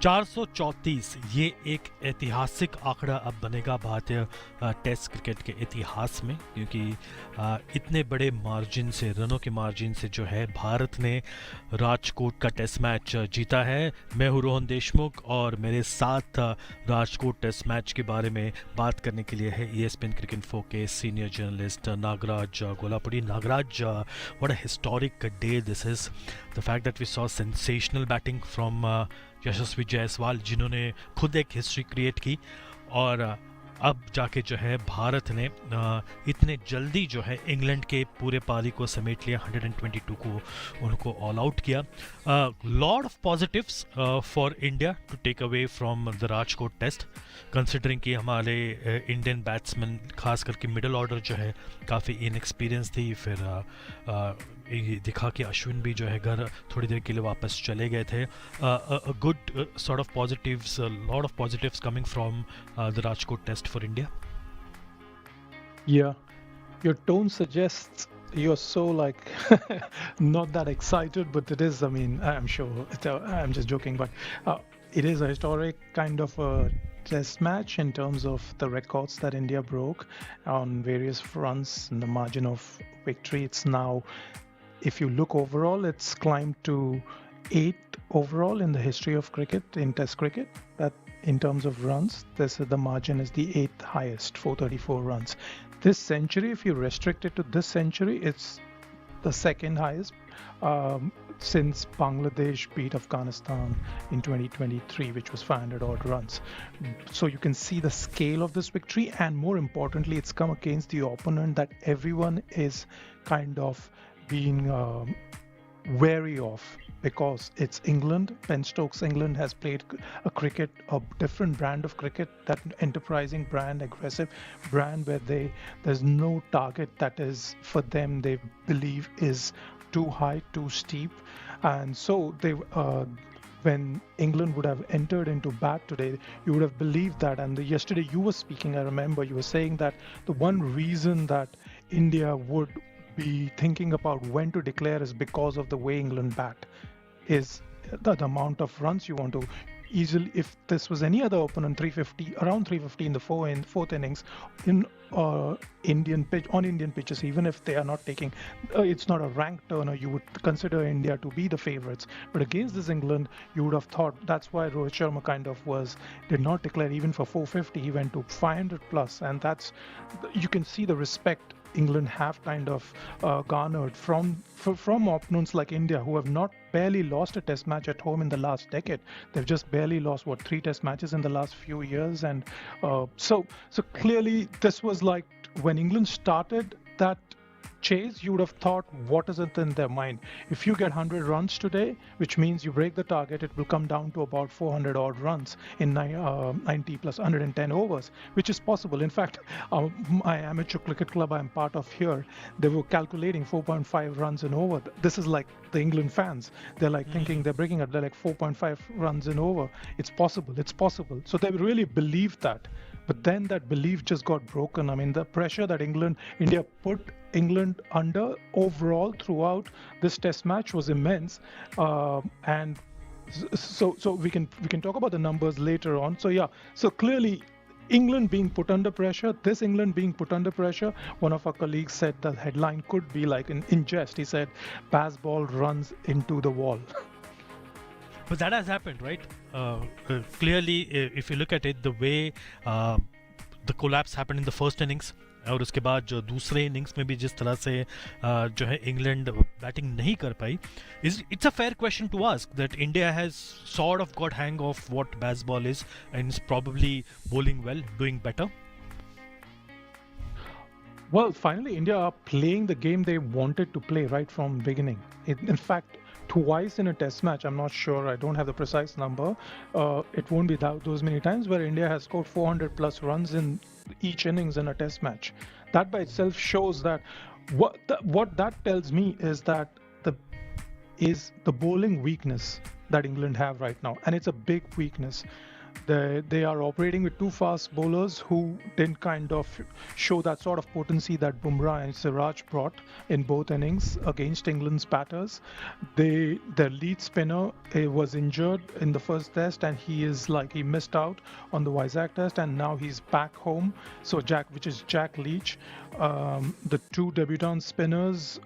434 ये एक ऐतिहासिक आंकड़ा अब बनेगा भारतीय टेस्ट क्रिकेट के इतिहास में, क्योंकि इतने बड़े मार्जिन से, रनों के मार्जिन से जो है भारत ने राजकोट का टेस्ट मैच जीता है। मैं हूँ रोहन देशमुख और मेरे साथ राजकोट टेस्ट मैच के बारे में बात करने के लिए है ESPN क्रिकेट इन्फो के senior journalist Nagraj Gollapudi. Nagraj, what a historic day this is, the fact that we saw sensational batting from Yashasvi Jaiswal, जिन्होंने खुद एक हिस्ट्री क्रिएट की, और अब जाके जो है भारत ने इतने जल्दी जो है इंग्लैंड के पूरे पारी को समेट लिया, 122 को उनको ऑल आउट किया। Lot of positives for India to take away from the Rajkot test, considering कि हमारे इंडियन बैट्समैन खास करके मिडिल ऑर्डर जो है काफ़ी इनएक्सपीरियंस थी। फिर ये दिखा कि अश्विन भी जो है घर थोड़ी देर के लिए वापस चले गए थे। Good sort of positives, lot of positives coming from the Rajkot test for India. Yeah, your tone suggests you're so like not that excited, but it is. I mean, I'm sure I'm just joking, but it is a historic kind of a test match in terms of the records that India broke on various fronts and the margin of victory. It's now, if you look overall, it's climbed to 8 overall in the history of cricket, in Test cricket. That in terms of runs, the margin is the 8th highest, 434 runs. This century, if you restrict it to this century, it's the second highest since Bangladesh beat Afghanistan in 2023, which was 500 odd runs. So you can see the scale of this victory, and more importantly, it's come against the opponent that everyone is kind of being wary of, because it's England. Ben Stokes England has played a different brand of cricket, that enterprising brand, aggressive brand, where there's no target that is for them they believe is too high, too steep. And so they when England would have entered into bat today, you would have believed that. And yesterday you were speaking, I remember you were saying that the one reason that India would be thinking about when to declare is because of the way England bat, is the amount of runs you want to easily. If this was any other opponent, 350, around 350 in the fourth innings in Indian pitches, even if they are not taking, it's not a ranked turner, you would consider India to be the favorites. But against this England, you would have thought, that's why Rohit Sharma kind of did not declare even for 450. He went to 500 plus, and that's, you can see the respect England have kind of garnered from opponents like India, who have barely lost a test match at home in the last decade. They've just barely lost 3 test matches in the last few years. And so clearly this was like, when England started that chase, you would have thought, what is it in their mind? If you get 100 runs today, which means you break the target, it will come down to about 400 odd runs in 90 plus 110 overs, which is possible. In fact, my amateur cricket club I'm part of here, they were calculating 4.5 runs an over. This is like the England fans. They're like thinking they're breaking it. They're like 4.5 runs an over. It's possible. It's possible. So they really believed that. But then that belief just got broken. I mean, the pressure that India put England under overall throughout this test match was immense. And so we can talk about the numbers later on. So yeah, so clearly England being put under pressure, one of our colleagues said the headline could be like, in jest, he said, Bazball runs into the wall. But that has happened, right? Clearly, if you look at it, the way the collapse happened in the first innings, और उसके बाद जो दूसरे innings में भी जिस तरह से जो है इंग्लैंड बैटिंग नहीं कर पाई, it's a fair question to ask that India has sort of got hang of what Bazball is and is probably bowling well, doing better. Well, finally, India are playing the game they wanted to play right from beginning. In fact, twice in a test match, I'm not sure, I don't have the precise number, it won't be those many times where India has scored 400 plus runs in each innings in a test match. That by itself shows that what that tells me is that the bowling weakness that England have right now, and it's a big weakness. They are operating with two fast bowlers who didn't kind of show that sort of potency that Bumrah and Siraj brought in both innings against England's batters. Their lead spinner was injured in the first test, and he missed out on the Vizag test, and now he's back home. So which is Jack Leach. The two debutant spinners,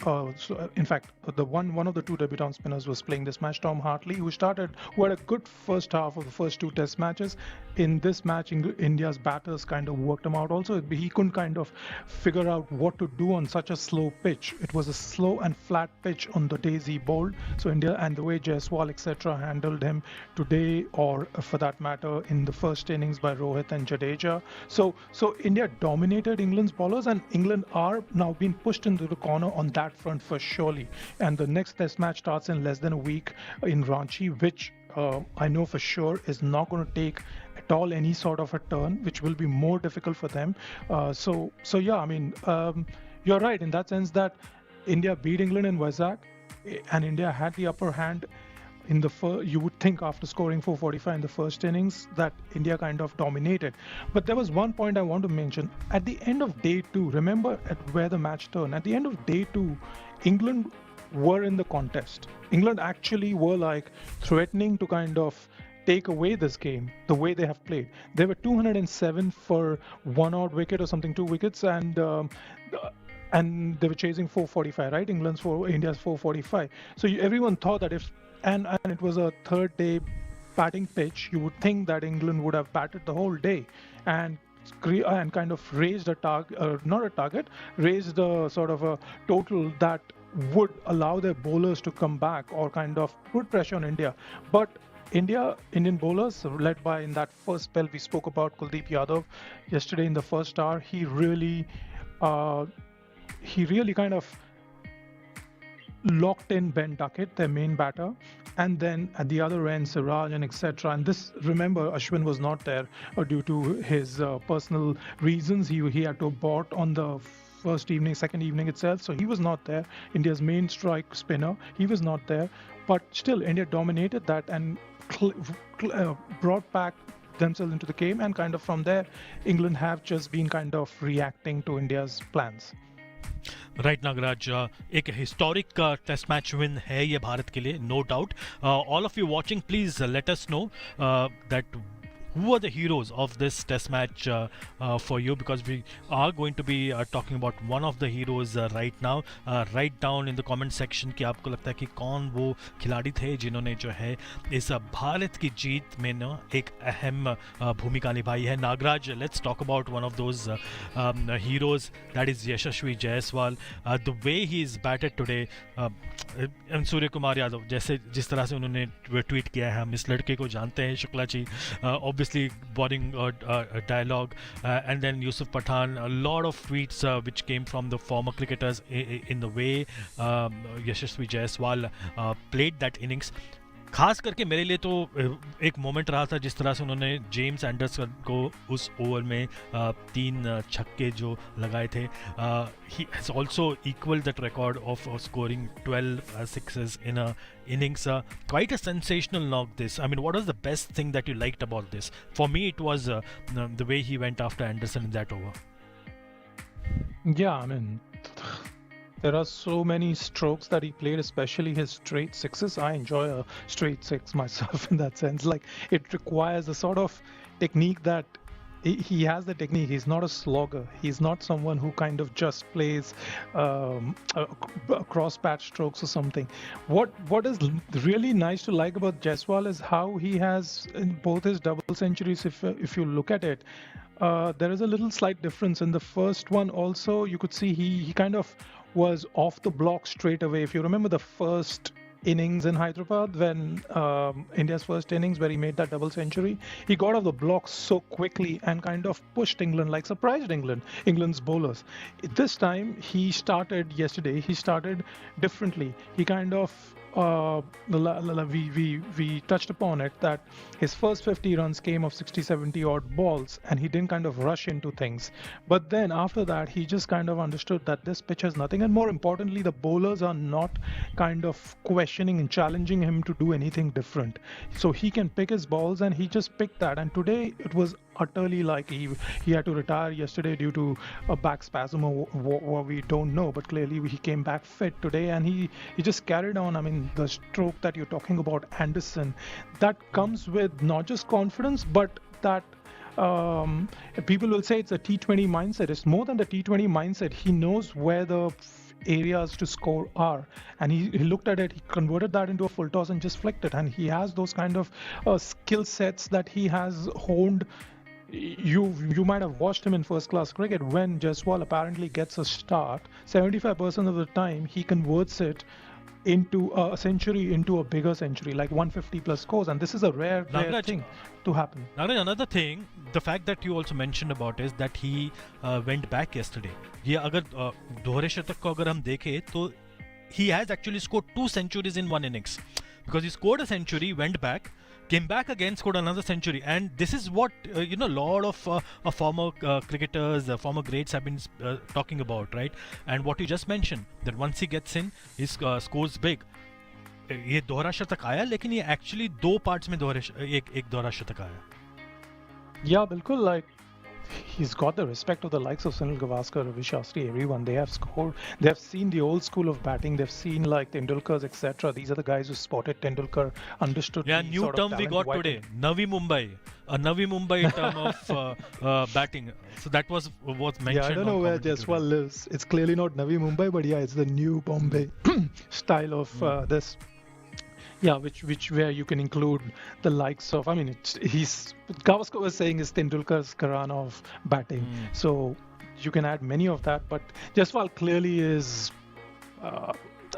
in fact, one of the two debutant spinners was playing this match, Tom Hartley, who had a good first half of the first two test matches. In this match, India's batters kind of worked him out. Also, he couldn't kind of figure out what to do on such a slow pitch. It was a slow and flat pitch on the days he bowled. So India, and the way Jaiswal, etc., handled him today, or for that matter, in the first innings by Rohit and Jadeja. So India dominated England's bowlers, and England are now being pushed into the corner on that front for surely. And the next test match starts in less than a week in Ranchi, which I know for sure is not going to take at all any sort of a turn, which will be more difficult for them. So yeah, I mean, you're right in that sense that India beat England in Vizag, and India had the upper hand in the first. You would think after scoring 445 in the first innings that India kind of dominated. But there was one point I want to mention. At the end of day two, remember where the match turned. At the end of day two, England were in the contest. England actually were like threatening to kind of take away this game the way they have played. They were 207 for one odd wicket or something, 2 wickets, and they were chasing 445, right? India's 445. So everyone thought that and it was a third day batting pitch, you would think that England would have batted the whole day and kind of raised raised a sort of a total that would allow their bowlers to come back or kind of put pressure on India. But Indian bowlers, led by, in that first spell we spoke about, Kuldeep Yadav yesterday in the first hour, he really kind of locked in Ben Duckett, their main batter, and then at the other end, Siraj and etc. And this, remember, Ashwin was not there due to his personal reasons. He had to abort on the second evening itself, so he was not there. India's main strike spinner, he was not there, but still India dominated that and brought back themselves into the game, and kind of from there England have just been kind of reacting to India's plans. Right Nagraj, एक historic test match win है ये भारत के लिए, no doubt. All of you watching, please let us know that who are the heroes of this test match for you, because we are going to be talking about one of the heroes right now. Write down in the comment section कि आपको लगता है कि कौन वो खिलाड़ी थे जिन्होंने जो है इस भारत की जीत में ना एक अहम भूमिका निभाई है. Nagraj, let's talk about one of those heroes, that is Yashasvi Jaiswal. The way he is batted today, Surya Kumar Yadav, जैसे जिस तरह से उन्होंने ट्वीट किया है, हम इस लड़के को जानते हैं, Shukla ji, obviously boarding dialogue, and then Yusuf Pathan, a lot of tweets which came from the former cricketers in the way Yashasvi Jaiswal played that innings. खास करके मेरे लिए तो एक मोमेंट रहा था जिस तरह से उन्होंने जेम्स एंडरसन को उस ओवर में 3 छक्के जो लगाए थे. He has also equal that record of scoring 12 sixes in a innings. Quite a sensational knock this. I mean, what was the best thing that you liked about this? For me, it was the way he went after Anderson in that over. Yeah, I mean, there are so many strokes that he played, especially his straight sixes. I enjoy a straight six myself in that sense. Like, it requires a sort of technique that he has the technique. He's not a slogger. He's not someone who kind of just plays cross patch strokes or something. What is really nice to like about Jaiswal is how he has, in both his double centuries, if you look at it, there is a little slight difference. In the first one also, you could see he kind of was off the block straight away. If you remember the first innings in Hyderabad, when India's first innings where he made that double century, he got off the block so quickly and kind of pushed England, like surprised England's bowlers. This time he started differently. He kind of we touched upon it, that his first 50 runs came of 60, 70 odd balls, and he didn't kind of rush into things. But then after that, he just kind of understood that this pitch has nothing, and more importantly, the bowlers are not kind of questioning and challenging him to do anything different. So he can pick his balls, and he just picked that. And today it was utterly like he had to retire yesterday due to a back spasm or what we don't know, but clearly he came back fit today, and he just carried on. I mean, the stroke that you're talking about, Anderson, that comes with not just confidence, but that people will say it's a T20 mindset. It's more than the T20 mindset. He knows where the areas to score are, and he looked at it, he converted that into a full toss and just flicked it. And he has those kind of skill sets that he has honed. You might have watched him in first class cricket. When Jaiswal apparently gets a start, 75% of the time he converts it into a century, into a bigger century, like 150 plus scores, and this is a rare thing to happen. Nagaraj, another thing, the fact that you also mentioned about is that he went back yesterday. ये अगर दोहरे शतक को अगर हम देखें तो he has actually scored 2 centuries in one innings, because he scored a century, went back, came back again, scored another century. And this is what a lot of former cricketers, former greats have been talking about, right? And what you just mentioned, that once he gets in, he scores big. ये दोहरा शतक आया, लेकिन ये actually 2 parts में एक दोहरा शतक आया. Yeah, bilkul, like he's got the respect of the likes of Sunil Gavaskar, Ravi Shastri, everyone. They have scored. They have seen the old school of batting. They've seen like Tendulkar's, etc. These are the guys who spotted Tendulkar, understood. Yeah, the new sort term of we got today, Navi Mumbai, a Navi Mumbai term of batting. So that was mentioned. Yeah, I don't know where Jaiswal lives. It's clearly not Navi Mumbai, but yeah, it's the new Bombay style of this. Yeah, which where you can include the likes of, I mean, he's Gavaskar was saying is Tendulkar's Karana of batting. So you can add many of that, but Jaiswal clearly is,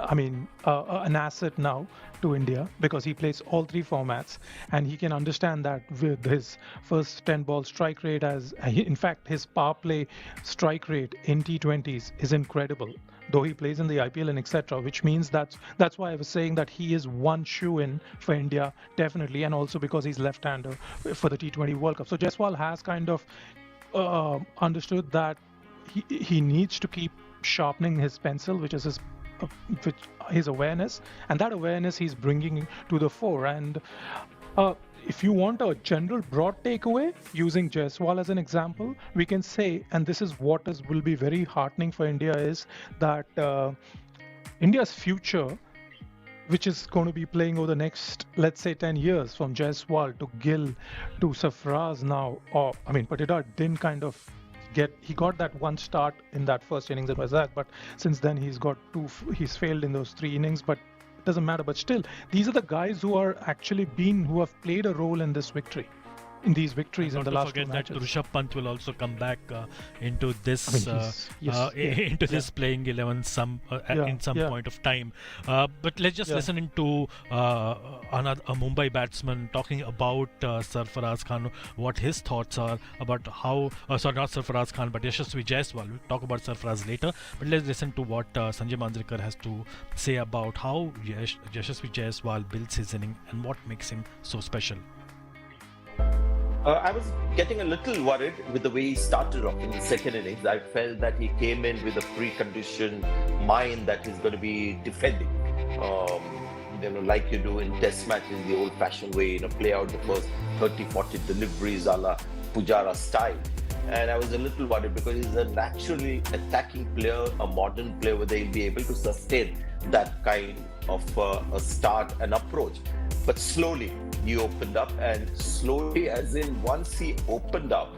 an asset now to India, because he plays all 3 formats, and he can understand that with his first 10 ball strike rate, in fact his power play strike rate in T20s is incredible, though he plays in the IPL and etc., which means that's why I was saying that he is one shoe in for India, definitely, and also because he's left-hander for the T20 World Cup. So Jaiswal has kind of understood that he needs to keep sharpening his pencil, which is his awareness, and that awareness he's bringing to the fore. And if you want a general broad takeaway, using Jaiswal as an example, we can say, and this is what will be very heartening for India, is that India's future, which is going to be playing over the next, let's say, 10 years, from Jaiswal to Gill to Sarfaraz now, Patidar didn't kind of he got that one start in that first innings, it was that, but since then he's he's failed in those 3 innings, but it doesn't matter. But still, these are the guys who have played a role in this victory, in these victories in the last 2 matches. Not to forget that Rishabh Pant will also come back into this this playing 11 in some point of time. But let's just listen into a Mumbai batsman talking about Sarfaraz Khan, what his thoughts are about how, not Sarfaraz Khan, but Yashasvi Jaiswal. We'll talk about Sarfaraz later, but let's listen to what Sanjay Manjrekar has to say about how Yashasvi Jaiswal builds his inning and what makes him so special. I was getting a little worried with the way he started off in the second innings. I felt that he came in with a preconditioned mind that he's going to be defending. Like you do in test matches, the old-fashioned way, play out the first 30, 40 deliveries a la Pujara style. And I was a little worried because he's a naturally attacking player, a modern player, whether he'll be able to sustain that kind of a start and approach. But slowly he opened up, and slowly, as in once he opened up,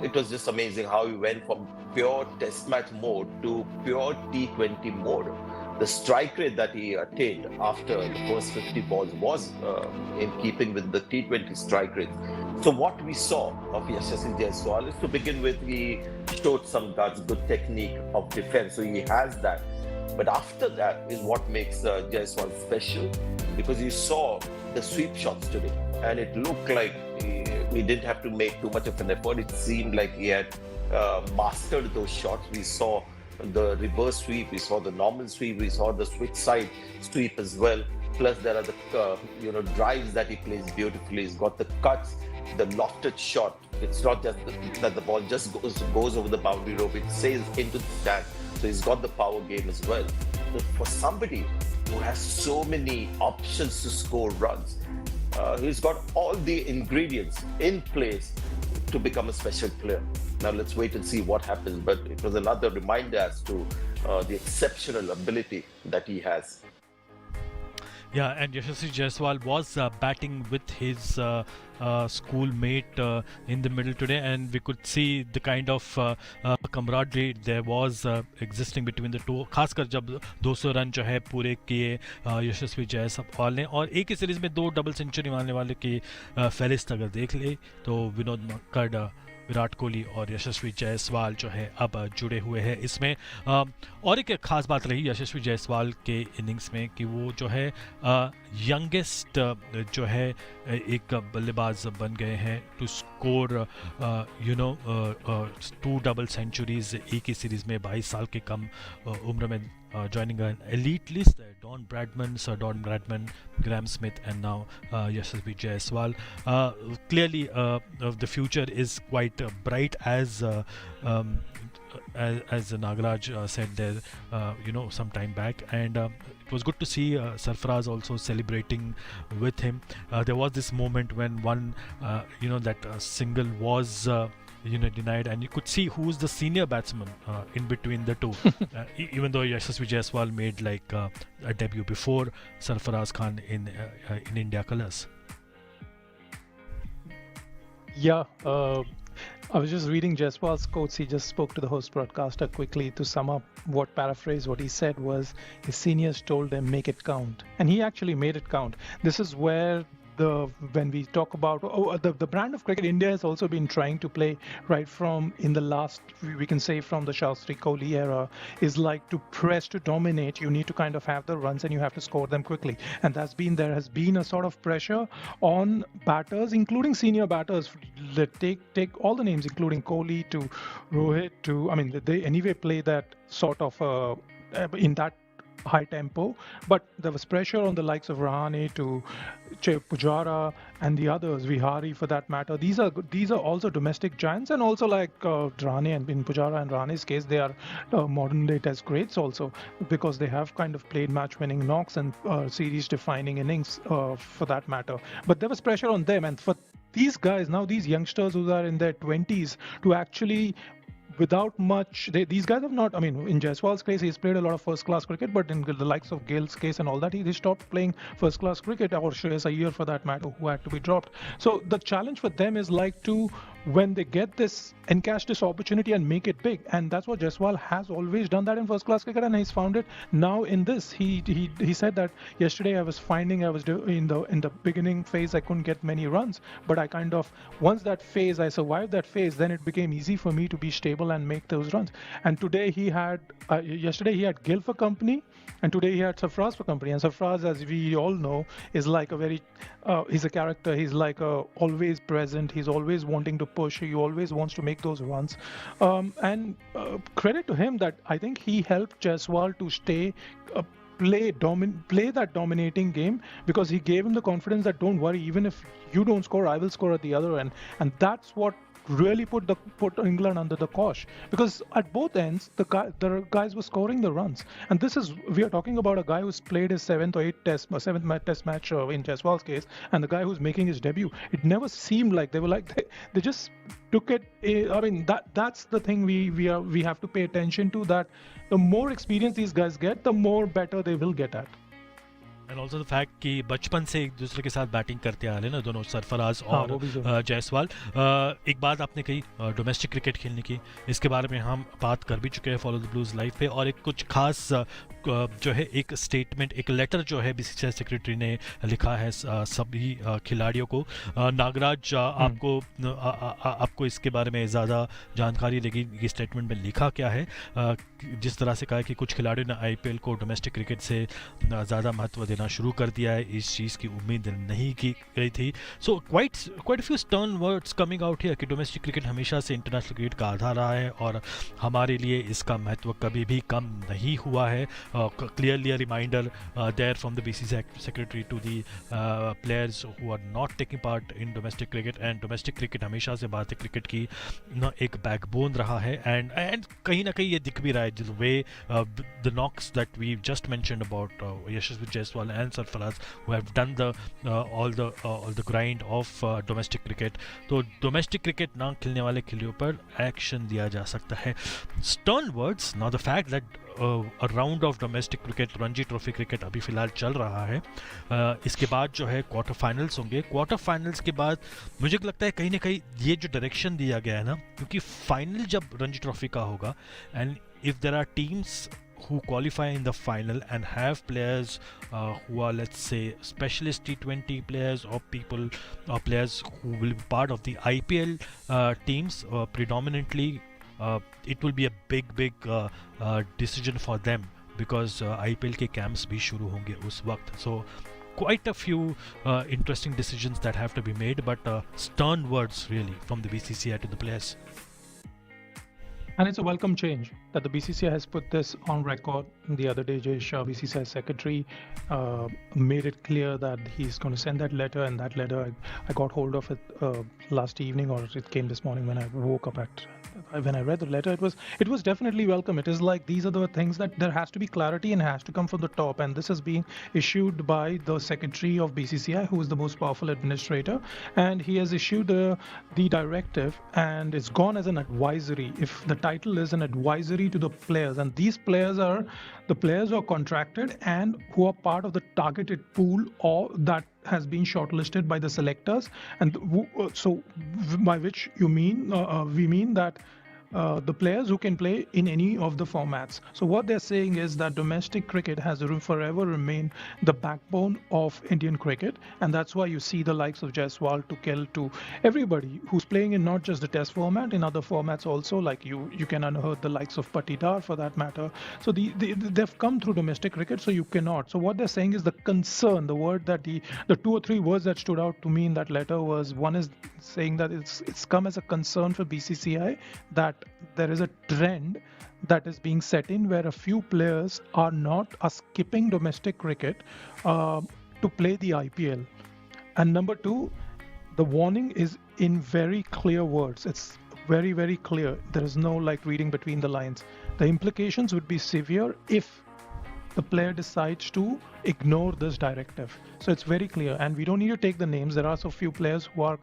it was just amazing how he went from pure test match mode to pure T20 mode. The strike rate that he attained after the first 50 balls was in keeping with the T20 strike rate. So what we saw of Yashasvi Jaiswal is, to begin with, he showed some guts, good technique of defense, so he has that. But after that is what makes Jaiswal special, because you saw the sweep shots today, and it looked like he didn't have to make too much of an effort. It seemed like he had mastered those shots. We saw the reverse sweep, we saw the normal sweep, we saw the switch side sweep as well. Plus, there are the drives that he plays beautifully. He's got the cuts, the lofted shot. It's not just that the ball just goes over the boundary rope; it sails into the stand. So he's got the power game as well. So for somebody who has so many options to score runs, he's got all the ingredients in place to become a special player. Now let's wait and see what happens. But it was another reminder as to the exceptional ability that he has. Yeah, and Yashasvi Jaiswal was batting with his schoolmate in the middle today, and we could see the kind of camaraderie there was existing between the two. खासकर जब 200 run जो है पूरे किए यशस्वी जायसवाल ने, और एक ही series में 2 डबल सेंचुरी मारने वाले की फहरिस्त अगर देख ले तो विनोद मक्कड़, विराट कोहली और यशस्वी जायसवाल जो है अब जुड़े हुए हैं इसमें। और एक खास बात रही यशस्वी जायसवाल के इनिंग्स में कि वो जो है यंगेस्ट जो है एक बल्लेबाज बन गए हैं टू स्कोर 2 डबल सेंचुरीज एक ही सीरीज में 22 साल के कम उम्र में, joining an elite list there. Sir Don Bradman, Graham Smith, and now Yashasvi Jaiswal. Clearly, the future is quite bright as Nagaraj said there, some time back, and it was good to see Sarfaraz also celebrating with him. There was this moment when one, that single was. Denied, and you could see who's the senior batsman in between the two. Even though Yashasvi Jaiswal made like a debut before Sarfaraz Khan in India colours. Yeah, I was just reading Jaiswal's quotes. He just spoke to the host broadcaster quickly to sum up paraphrase what he said was his seniors told him make it count, and he actually made it count. This is where when we talk about the brand of cricket India has also been trying to play right from in the last, we can say from the Shastri Kohli era, is like to press, to dominate. You need to kind of have the runs and you have to score them quickly, and there has been a sort of pressure on batters, including senior batters. Take all the names, including Kohli to Rohit to, they anyway play that sort of in that high tempo, but there was pressure on the likes of Rahane to Pujara and the others, Vihari for that matter. These are also domestic giants, and also like Rahane, and in Pujara and Rahane's case, they are modern day test greats also, because they have kind of played match-winning knocks and series-defining innings for that matter. But there was pressure on them, and for these guys now, these youngsters who are in their 20s, to actually without much, these guys have not, in Jaiswal's case, he's played a lot of first-class cricket, but in the likes of Gale's case and all that, he stopped playing first-class cricket, or Shreyas Iyer for that matter, who had to be dropped. So the challenge for them is like to, when they get this, encash this opportunity and make it big. And that's what Jaiswal has always done that in first-class cricket, and he's found it now in this. He said that yesterday I was in the beginning phase, I couldn't get many runs, but I kind of, once that phase, I survived that phase, then it became easy for me to be stable and make those runs. And today yesterday he had Gill for company, and today he had Sarfaraz for company. And Sarfaraz, as we all know, is like he's a character. He's like always present. He's always wanting to push. He always wants to make those runs. And credit to him that I think he helped Jaiswal to stay play that dominating game, because he gave him the confidence that don't worry, even if you don't score, I will score at the other end. And that's what really put England under the cosh, because at both ends the guys were scoring the runs. And we are talking about a guy who's played his seventh test match in Jaiswal's case, and the guy who's making his debut. It never seemed like they were like they just took it. That's the thing we have to pay attention to, that the more experience these guys get, the more better they will get at. And also the fact कि बचपन से एक दूसरे के साथ batting करते आ रहे ना दोनों, सरफराज और जायसवाल। एक बात आपने कही डोमेस्टिक क्रिकेट खेलने की, इसके बारे में हम बात कर भी चुके हैं फॉलो द ब्लूज लाइव पे, और एक कुछ खास जो है एक स्टेटमेंट, एक लेटर जो है बीसीसीआई सेक्रेटरी ने लिखा है सभी खिलाड़ियों को। नागराज आपको इसके बारे में ज़्यादा जानकारी देगी, ये स्टेटमेंट में लिखा क्या है। जिस तरह से कहा कि कुछ खिलाड़ियों ने आईपीएल को डोमेस्टिक क्रिकेट से ज़्यादा महत्व देना देना शुरू कर दिया है. इस चीज़ की उम्मीद नहीं की गई थी. So quite few stern words coming out here कि डोमेस्टिक क्रिकेट हमेशा से इंटरनेशनल क्रिकेट का आधार रहा है और हमारे लिए इसका महत्व कभी भी कम नहीं हुआ है. Clearly a reminder there from the BCCI secretary to the players who are not taking part in domestic cricket. And domestic cricket हमेशा से भारतीय क्रिकेट की एक बैकबोन रहा है. एंड कहीं ना कहीं ये दिख भी रहा है the way the knocks that we just mentioned about Yashasvi Jaiswal and Sarfaraz who have done all the grind of domestic cricket. तो डोमेस्टिक क्रिकेट ना खेलने वाले खिलाड़ियों पर एक्शन लिया जा सकता है. Stern words. Now the fact that a round of domestic cricket Ranji trophy cricket अभी फ़िलहाल चल रहा है. इसके बाद जो है क्वार्टर फाइनल्स होंगे. क्वार्टर फाइनल्स के बाद मुझे लगता है कहीं ना कहीं ये जो डायरेक्शन दिया गया है ना, क्योंकि फाइनल जब रणजी ट्रॉफी का होगा and if there are teams who qualify in the final and have players who are, let's say, specialist T20 players or players who will be part of the IPL teams predominantly, it will be a big decision for them because IPL के camps भी शुरू होंगे उस वक्त. So quite a few interesting decisions that have to be made, but stern words really from the BCCI to the players. And it's a welcome change that the BCCI has put this on record. The other day, Jay Shah, BCCI secretary, made it clear that he's going to send that letter. And that letter, I got hold of it last evening, or it came this morning when I woke up when I read the letter. It was definitely welcome. It is like these are the things that there has to be clarity and has to come from the top. And this is being issued by the secretary of BCCI, who is the most powerful administrator. And he has issued the directive, and it's gone as an advisory. If the title is an advisory to the players, and these players are the players who are contracted and who are part of the targeted pool or that has been shortlisted by the selectors, and so by which you mean we mean that the players who can play in any of the formats. So what they're saying is that domestic cricket has forever remained the backbone of Indian cricket, and that's why you see the likes of Jaiswal to Gill to everybody who's playing in not just the test format, in other formats also, like you can unearth the likes of Patidar for that matter. So they've come through domestic cricket, so you cannot. So what they're saying is the concern, the word that the 2 or 3 words that stood out to me in that letter was, one is saying that it's come as a concern for BCCI that there is a trend that is being set in where a few players are skipping domestic cricket to play the IPL. And number 2, the warning is in very clear words. It's very, very clear. There is no like reading between the lines. The implications would be severe if the player decides to ignore this directive. So it's very clear, and we don't need to take the names. There are so few players who are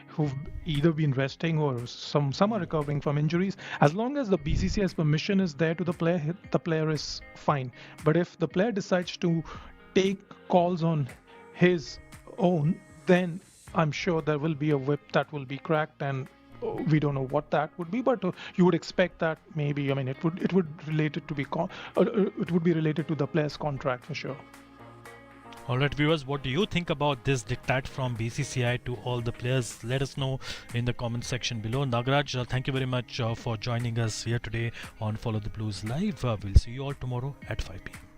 who've either been resting or some are recovering from injuries. As long as the BCCI's permission is there to the player is fine. But if the player decides to take calls on his own, then I'm sure there will be a whip that will be cracked, and we don't know what that would be, but you would expect that maybe. I mean, it would related to be it would be related to the player's contract for sure. All right, viewers, what do you think about this diktat from BCCI to all the players? Let us know in the comment section below. Nagaraj, thank you very much for joining us here today on Follow the Blues Live. We'll see you all tomorrow at 5 p.m.